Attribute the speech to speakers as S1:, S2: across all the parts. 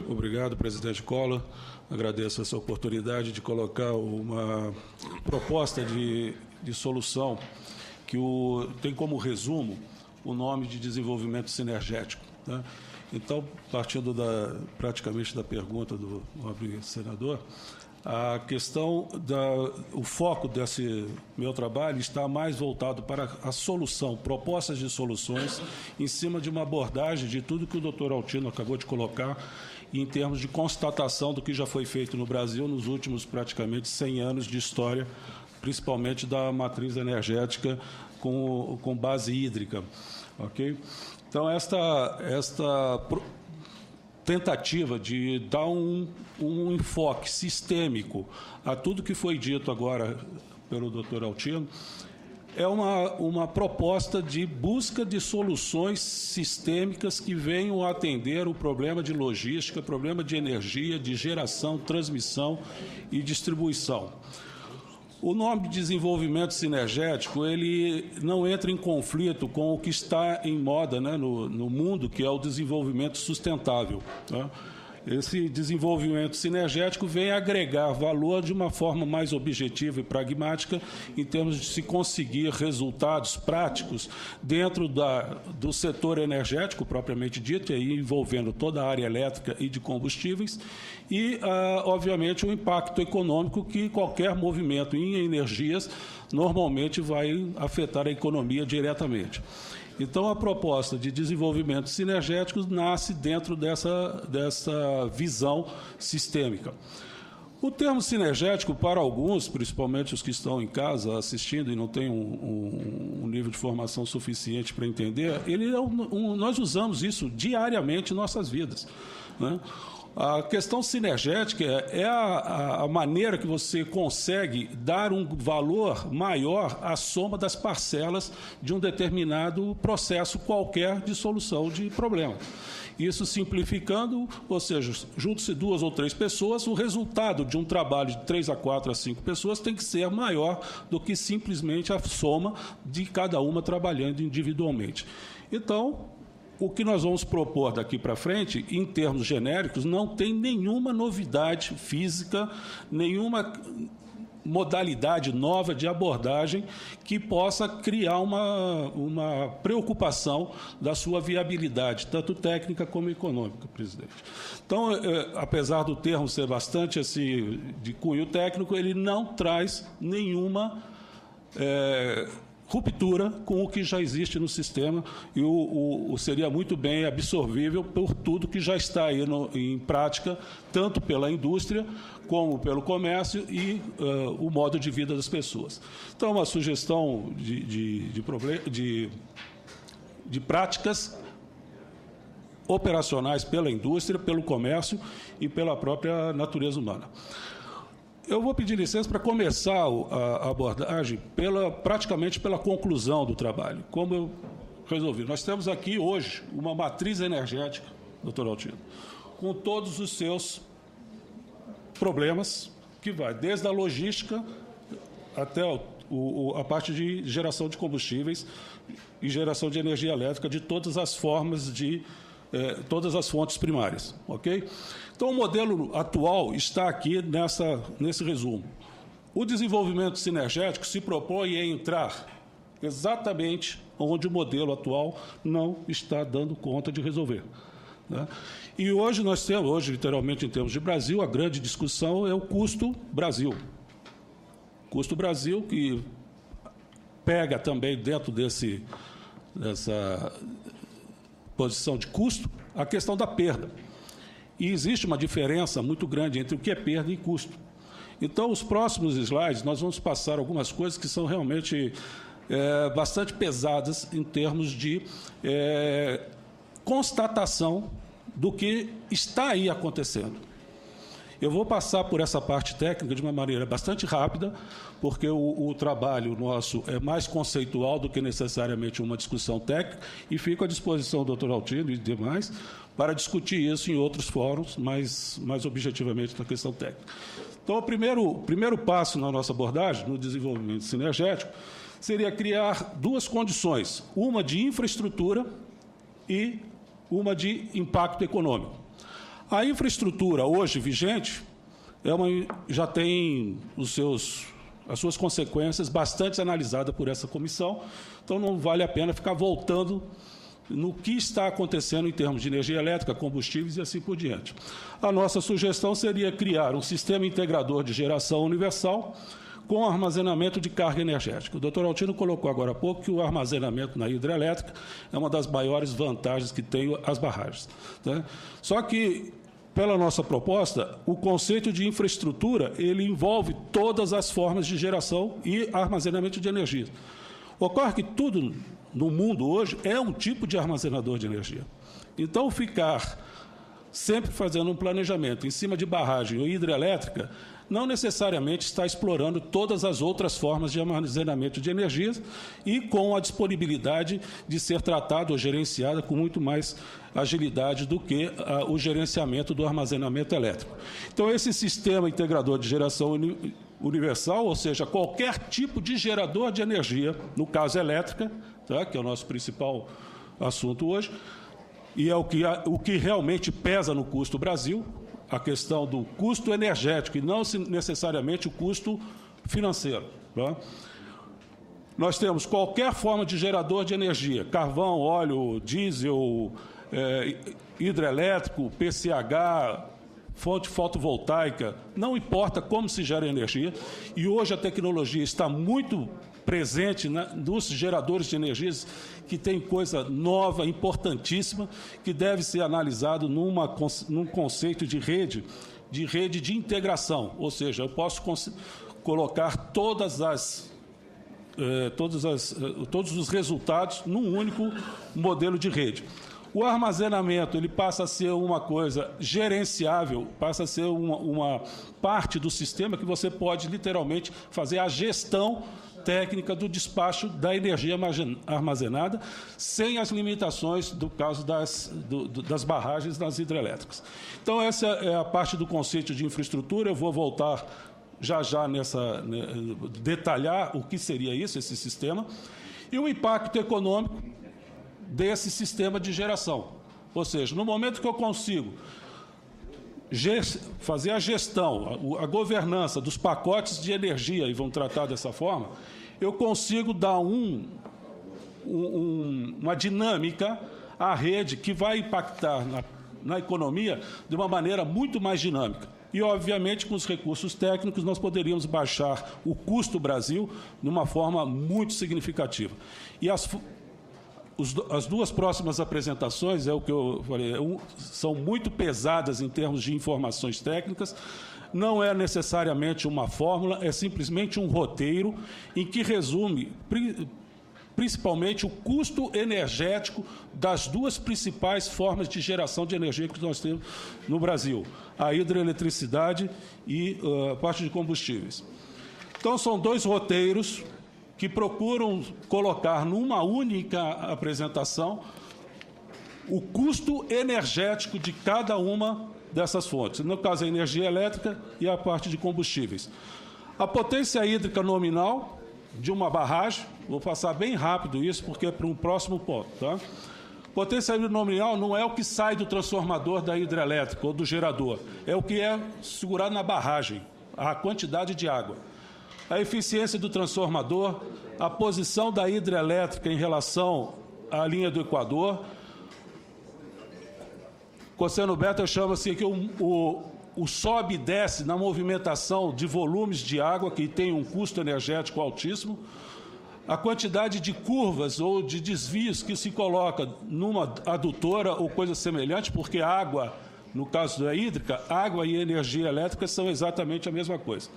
S1: Obrigado, presidente Collor. Agradeço essa oportunidade de colocar uma proposta de solução que tem como resumo o nome de desenvolvimento sinergético. Tá? Então, partindo praticamente da pergunta do nobre senador, a questão o foco desse meu trabalho está mais voltado para a solução, propostas de soluções, em cima de uma abordagem de tudo que o doutor Altino acabou de colocar, em termos de constatação do que já foi feito no Brasil nos últimos praticamente 100 anos de história, principalmente da matriz energética com base hídrica. Okay? Então, esta tentativa de dar um enfoque sistêmico a tudo que foi dito agora pelo doutor Altino é uma proposta de busca de soluções sistêmicas que venham a atender o problema de logística, problema de energia, de geração, transmissão e distribuição. O nome de desenvolvimento sinergético ele não entra em conflito com o que está em moda, né, no mundo, que é o desenvolvimento sustentável. Tá? Esse desenvolvimento sinergético vem agregar valor de uma forma mais objetiva e pragmática em termos de se conseguir resultados práticos dentro do setor energético propriamente dito, e aí envolvendo toda a área elétrica e de combustíveis, e, obviamente, o impacto econômico que qualquer movimento em energias normalmente vai afetar a economia diretamente. Então, a proposta de desenvolvimento sinergético nasce dentro dessa visão sistêmica. O termo sinergético, para alguns, principalmente os que estão em casa assistindo e não têm um nível de formação suficiente para entender, nós usamos isso diariamente em nossas vidas, né? A questão sinergética é a maneira que você consegue dar um valor maior à soma das parcelas de um determinado processo qualquer de solução de problema. Isso simplificando, ou seja, juntam-se 2 ou 3 pessoas, o resultado de um trabalho de 3 a 4 a 5 pessoas tem que ser maior do que simplesmente a soma de cada uma trabalhando individualmente. Então, o que nós vamos propor daqui para frente, em termos genéricos, não tem nenhuma novidade física, nenhuma modalidade nova de abordagem que possa criar uma preocupação da sua viabilidade, tanto técnica como econômica, presidente. Então, apesar do termo ser bastante assim, de cunho técnico, ele não traz nenhuma ruptura com o que já existe no sistema e seria muito bem absorvível por tudo que já está aí em prática, tanto pela indústria como pelo comércio e o modo de vida das pessoas. Então, uma sugestão de práticas operacionais pela indústria, pelo comércio e pela própria natureza humana. Eu vou pedir licença para começar a abordagem praticamente pela conclusão do trabalho. Como eu resolvi. Nós temos aqui hoje uma matriz energética, doutor Altino, com todos os seus problemas, que vai desde a logística até a parte de geração de combustíveis e geração de energia elétrica de todas as formas todas as fontes primárias, ok? Então, o modelo atual está aqui nesse resumo. O desenvolvimento sinergético se propõe a entrar exatamente onde o modelo atual não está dando conta de resolver, né? E hoje nós temos, literalmente em termos de Brasil, a grande discussão é o custo Brasil. Custo Brasil, que pega também dentro dessa posição de custo, a questão da perda. E existe uma diferença muito grande entre o que é perda e custo. Então, os próximos slides, nós vamos passar algumas coisas que são realmente bastante pesadas em termos de constatação do que está aí acontecendo. Eu vou passar por essa parte técnica de uma maneira bastante rápida, porque o trabalho nosso é mais conceitual do que necessariamente uma discussão técnica, e fico à disposição do doutor Altino e demais para discutir isso em outros fóruns, mais objetivamente na questão técnica. Então, o primeiro passo na nossa abordagem, no desenvolvimento sinergético, seria criar 2 condições, uma de infraestrutura e uma de impacto econômico. A infraestrutura hoje vigente já tem as suas consequências bastante analisadas por essa comissão, então não vale a pena ficar voltando no que está acontecendo em termos de energia elétrica, combustíveis e assim por diante. A nossa sugestão seria criar um sistema integrador de geração universal com armazenamento de carga energética. O doutor Altino colocou agora há pouco que o armazenamento na hidrelétrica é uma das maiores vantagens que tem as barragens, tá? Só que, pela nossa proposta, o conceito de infraestrutura ele envolve todas as formas de geração e armazenamento de energia. Ocorre que tudo no mundo hoje é um tipo de armazenador de energia. Então, ficar sempre fazendo um planejamento em cima de barragem ou hidrelétrica não necessariamente está explorando todas as outras formas de armazenamento de energias e com a disponibilidade de ser tratado ou gerenciada com muito mais agilidade do que o gerenciamento do armazenamento elétrico. Então, esse sistema integrador de geração universal, ou seja, qualquer tipo de gerador de energia, no caso elétrica, tá, que é o nosso principal assunto hoje, e é o que realmente pesa no custo Brasil, a questão do custo energético e não necessariamente o custo financeiro. Tá? Nós temos qualquer forma de gerador de energia, carvão, óleo, diesel, hidrelétrico, PCH, fonte fotovoltaica, não importa como se gera energia, e hoje a tecnologia está muito presente nos geradores de energias, que tem coisa nova, importantíssima, que deve ser analisado num conceito de rede de integração, ou seja, eu posso colocar todos os resultados num único modelo de rede. O armazenamento ele passa a ser uma coisa gerenciável, passa a ser uma parte do sistema que você pode literalmente fazer a gestão técnica do despacho da energia armazenada, sem as limitações do caso das barragens nas hidrelétricas. Então, essa é a parte do conceito de infraestrutura. Eu vou voltar já detalhar o que seria isso, esse sistema, e o impacto econômico desse sistema de geração. Ou seja, no momento que eu consigo fazer a gestão, a governança dos pacotes de energia, e vão tratar dessa forma, eu consigo dar uma dinâmica à rede que vai impactar na economia de uma maneira muito mais dinâmica. E, obviamente, com os recursos técnicos, nós poderíamos baixar o custo Brasil de uma forma muito significativa. E as duas próximas apresentações, é o que eu falei, são muito pesadas em termos de informações técnicas, não é necessariamente uma fórmula, é simplesmente um roteiro em que resume principalmente o custo energético das duas principais formas de geração de energia que nós temos no Brasil, a hidroeletricidade e a parte de combustíveis. Então, são dois roteiros que procuram colocar numa única apresentação o custo energético de cada uma dessas fontes, no caso a energia elétrica e a parte de combustíveis. A potência hídrica nominal de uma barragem, vou passar bem rápido isso, porque é para um próximo ponto. Tá? Potência hídrica nominal não é o que sai do transformador da hidrelétrica ou do gerador, é o que é segurado na barragem, a quantidade de água. A eficiência do transformador, a posição da hidrelétrica em relação à linha do Equador. Cosseno Beta chama assim que o sobe e desce na movimentação de volumes de água, que tem um custo energético altíssimo, a quantidade de curvas ou de desvios que se coloca numa adutora ou coisa semelhante, porque água, no caso da hídrica, água e energia elétrica são exatamente a mesma coisa.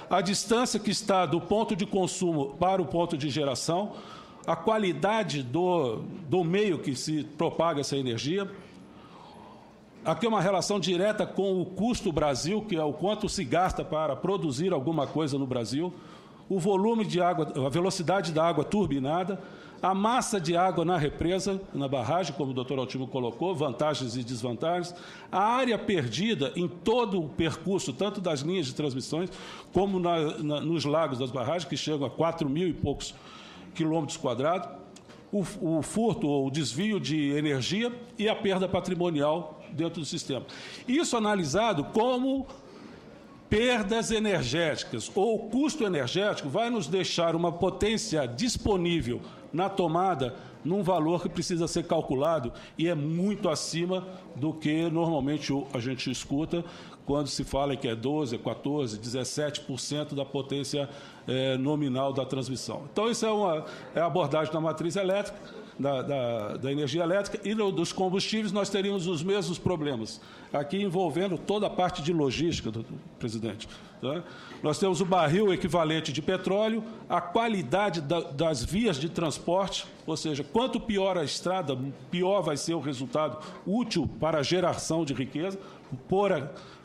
S1: A distância que está do ponto de consumo para o ponto de geração, a qualidade do meio que se propaga essa energia. Aqui é uma relação direta com o custo Brasil, que é o quanto se gasta para produzir alguma coisa no Brasil, o volume de água, a velocidade da água turbinada, a massa de água na represa, na barragem, como o doutor Altino colocou, vantagens e desvantagens, a área perdida em todo o percurso, tanto das linhas de transmissões, como nos lagos das barragens, que chegam a 4.000 e poucos quilômetros quadrados, o furto ou o desvio de energia e a perda patrimonial dentro do sistema. Isso analisado como perdas energéticas ou custo energético vai nos deixar uma potência disponível na tomada num valor que precisa ser calculado e é muito acima do que normalmente a gente escuta quando se fala que é 12%, 14%, 17% da potência nominal da transmissão. Então, isso é a abordagem da matriz elétrica, da energia elétrica, e dos combustíveis nós teríamos os mesmos problemas, aqui envolvendo toda a parte de logística, presidente. Tá? Nós temos o barril equivalente de petróleo, a qualidade das vias de transporte, ou seja, quanto pior a estrada, pior vai ser o resultado útil para a geração de riqueza,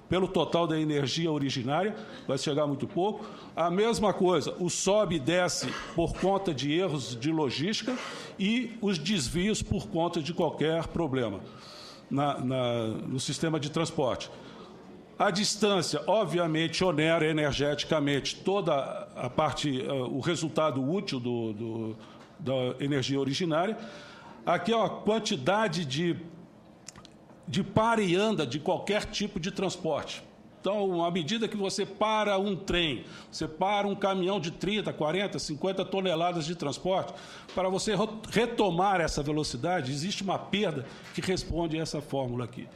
S1: pelo total da energia originária, vai chegar muito pouco. A mesma coisa, o sobe e desce por conta de erros de logística e os desvios por conta de qualquer problema no sistema de transporte. A distância, obviamente, onera energeticamente toda a parte, o resultado útil da energia originária. Aqui é a quantidade de para e anda de qualquer tipo de transporte. Então, à medida que você para um trem, você para um caminhão de 30, 40, 50 toneladas de transporte, para você retomar essa velocidade, existe uma perda que responde a essa fórmula aqui.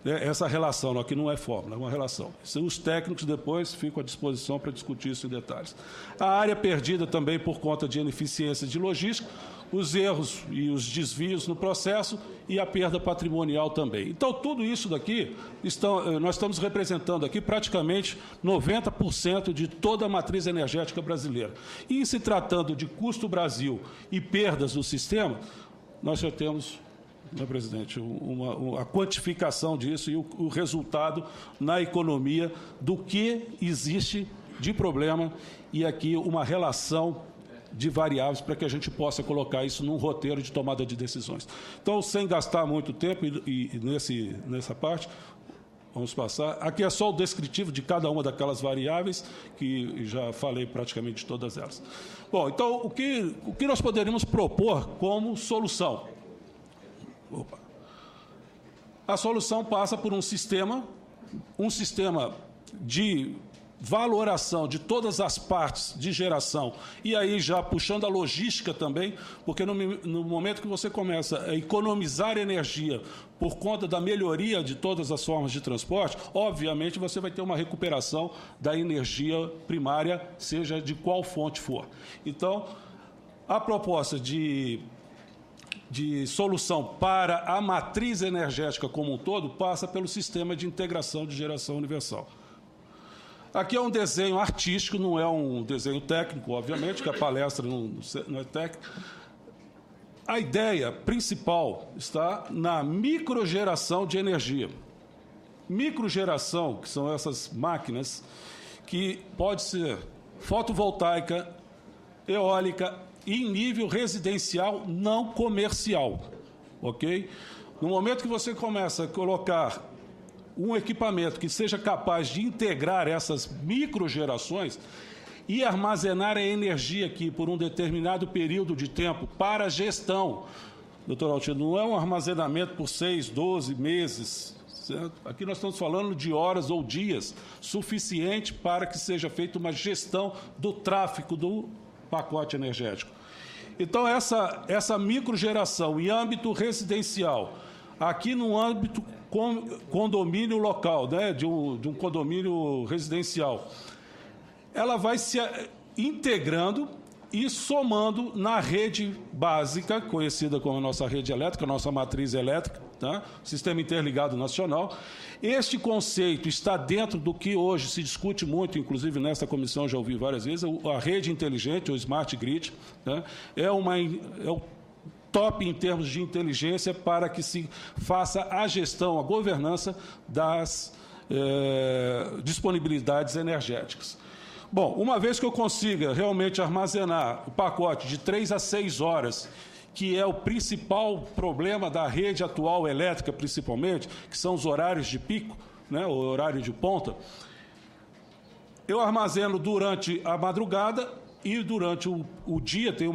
S1: Essa relação, aqui não é fórmula, é uma relação. Os técnicos depois ficam à disposição para discutir isso em detalhes. A área perdida também por conta de ineficiência de logística, os erros e os desvios no processo e a perda patrimonial também. Então, tudo isso daqui, nós estamos representando aqui praticamente 90% de toda a matriz energética brasileira. E em se tratando de custo Brasil e perdas do sistema, nós já temos, presidente, a quantificação disso e o resultado na economia do que existe de problema e aqui uma relação de variáveis para que a gente possa colocar isso num roteiro de tomada de decisões. Então, sem gastar muito tempo nessa parte, vamos passar. Aqui é só o descritivo de cada uma daquelas variáveis, que já falei praticamente de todas elas. Bom, então, o que nós poderíamos propor como solução? A solução passa por um sistema de valoração de todas as partes de geração, e aí já puxando a logística também, porque no momento que você começa a economizar energia por conta da melhoria de todas as formas de transporte, obviamente você vai ter uma recuperação da energia primária, seja de qual fonte for. Então, a proposta de solução para a matriz energética como um todo passa pelo sistema de integração de geração universal. Aqui é um desenho artístico, não é um desenho técnico, obviamente, que a palestra não é técnica. A ideia principal está na microgeração de energia. Microgeração, que são essas máquinas, que pode ser fotovoltaica, eólica, em nível residencial não comercial, ok? No momento que você começa a colocar um equipamento que seja capaz de integrar essas microgerações e armazenar a energia aqui por um determinado período de tempo para gestão. Doutor Altino, não é um armazenamento por 6, 12 meses, certo? Aqui nós estamos falando de horas ou dias, suficiente para que seja feita uma gestão do tráfego do pacote energético. Então, essa microgeração em âmbito residencial, aqui no âmbito condomínio local, né, de um condomínio residencial, ela vai se integrando e somando na rede básica, conhecida como a nossa rede elétrica, a nossa matriz elétrica, tá? Sistema Interligado Nacional. Este conceito está dentro do que hoje se discute muito, inclusive nesta comissão já ouvi várias vezes, a rede inteligente, ou Smart Grid, né? É o top em termos de inteligência para que se faça a gestão, a governança das disponibilidades energéticas. Bom, uma vez que eu consiga realmente armazenar o pacote de 3 a 6 horas, que é o principal problema da rede atual elétrica, principalmente, que são os horários de pico, né, o horário de ponta, eu armazeno durante a madrugada e durante o dia, tem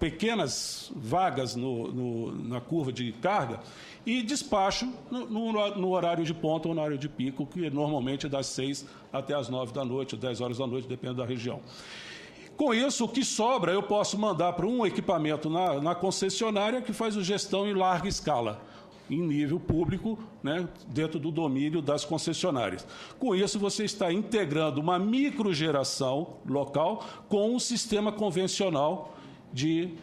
S1: pequenas vagas na curva de carga e despacho no horário de ponta ou no horário de pico, que normalmente é das 6 até as 9 da noite, 10 horas da noite, depende da região. Com isso, o que sobra eu posso mandar para um equipamento na concessionária que faz a gestão em larga escala, em nível público, né, dentro do domínio das concessionárias. Com isso, você está integrando uma microgeração local com um sistema convencional de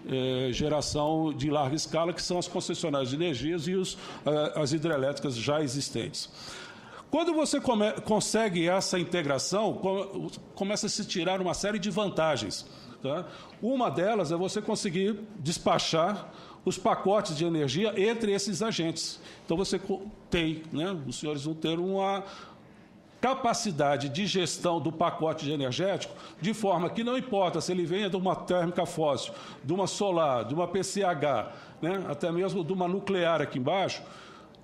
S1: geração de larga escala, que são as concessionárias de energias e as hidrelétricas já existentes. Quando você consegue essa integração, começa a se tirar uma série de vantagens. Tá? Uma delas é você conseguir despachar os pacotes de energia entre esses agentes. Então, você tem, né, os senhores vão ter uma capacidade de gestão do pacote energético, de forma que não importa se ele venha de uma térmica fóssil, de uma solar, de uma PCH, né, até mesmo de uma nuclear aqui embaixo,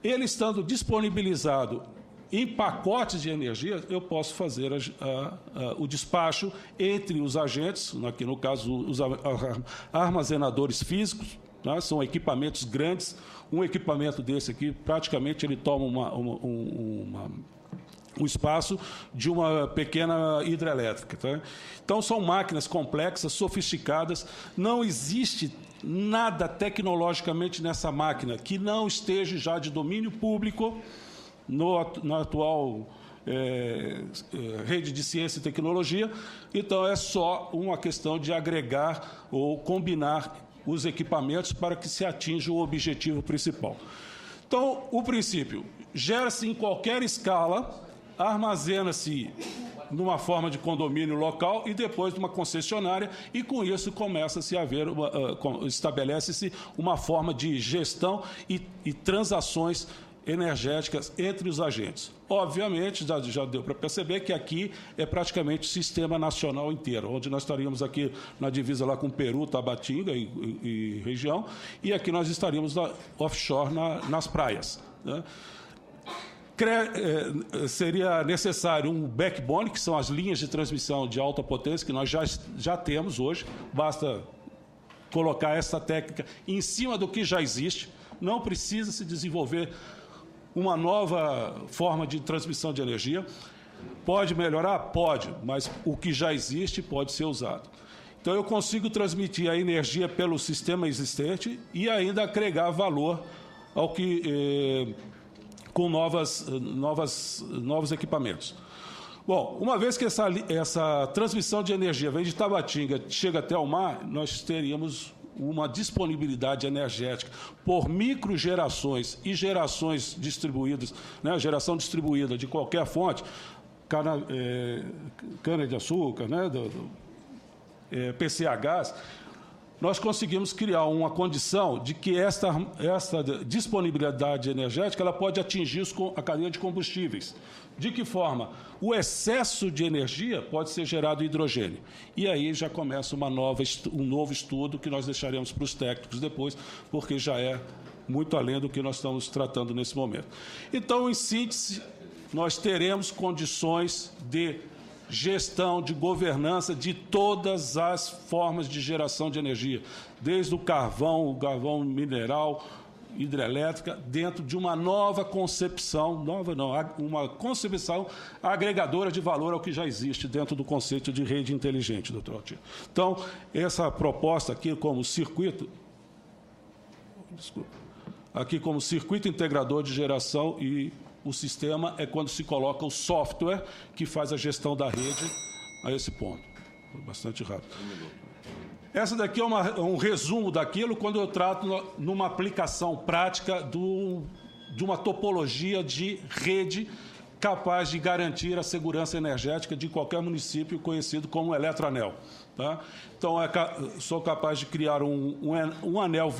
S1: ele estando disponibilizado em pacotes de energia, eu posso fazer o despacho entre os agentes, aqui no caso os armazenadores físicos, tá? São equipamentos grandes. Um equipamento desse aqui, praticamente, ele toma um espaço de uma pequena hidrelétrica. Tá? Então, são máquinas complexas, sofisticadas. Não existe nada tecnologicamente nessa máquina que não esteja já de domínio público na atual rede de ciência e tecnologia. Então, é só uma questão de agregar ou combinar os equipamentos para que se atinja o objetivo principal. Então, o princípio, gera-se em qualquer escala, armazena-se numa forma de condomínio local e depois de uma concessionária, e com isso começa-se a haver, estabelece-se uma forma de gestão e transações energéticas entre os agentes. Obviamente, já deu para perceber que aqui é praticamente o sistema nacional inteiro, onde nós estaríamos aqui na divisa lá com Peru, Tabatinga e região, e aqui nós estaríamos offshore nas praias. Né? Seria necessário um backbone, que são as linhas de transmissão de alta potência, que nós já temos hoje, basta colocar essa técnica em cima do que já existe, não precisa se desenvolver uma nova forma de transmissão de energia. Pode melhorar? Pode, mas o que já existe pode ser usado. Então, eu consigo transmitir a energia pelo sistema existente e ainda agregar valor ao que com novos equipamentos. Bom, uma vez que essa transmissão de energia vem de Tabatinga, chega até o mar, nós teríamos uma disponibilidade energética por microgerações e gerações distribuídas, né, geração distribuída de qualquer fonte, cana-de-açúcar, né, PCHs, nós conseguimos criar uma condição de que esta disponibilidade energética ela pode atingir a cadeia de combustíveis. De que forma? O excesso de energia pode ser gerado hidrogênio. E aí já começa um novo estudo que nós deixaremos para os técnicos depois, porque já é muito além do que nós estamos tratando nesse momento. Então, em síntese, nós teremos condições de gestão, de governança de todas as formas de geração de energia, desde o carvão mineral, hidrelétrica, dentro de uma nova concepção, uma concepção agregadora de valor ao que já existe dentro do conceito de rede inteligente, doutor Altino. Então, essa proposta aqui como circuito integrador de geração, e o sistema é quando se coloca o software que faz a gestão da rede a esse ponto. Foi bastante rápido. Essa daqui é um resumo daquilo quando eu trato numa aplicação prática de uma topologia de rede capaz de garantir a segurança energética de qualquer município conhecido como eletroanel. Tá? Então, sou capaz de criar um anel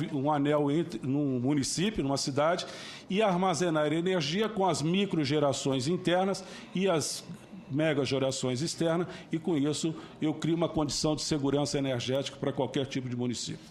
S1: num município, numa cidade, e armazenar energia com as microgerações internas e as megagerações externas, e com isso eu crio uma condição de segurança energética para qualquer tipo de município.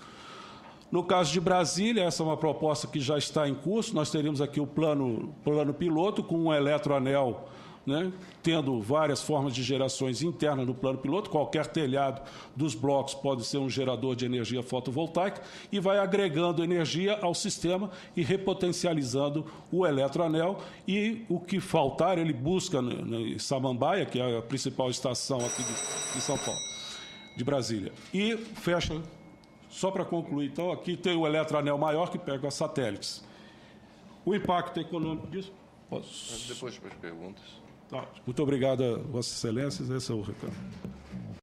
S1: No caso de Brasília, essa é uma proposta que já está em curso. Nós teríamos aqui o plano piloto com um eletroanel né, tendo várias formas de gerações internas no plano piloto. Qualquer telhado dos blocos pode ser um gerador de energia fotovoltaica e vai agregando energia ao sistema e repotencializando o eletroanel. E o que faltar, ele busca em Samambaia, que é a principal estação aqui de São Paulo, de Brasília. E fecha, só para concluir, então, aqui tem o eletroanel maior que pega as satélites. O impacto econômico disso...
S2: Depois das perguntas.
S1: Tá. Muito obrigado a Vossas Excelências. Esse é o recado.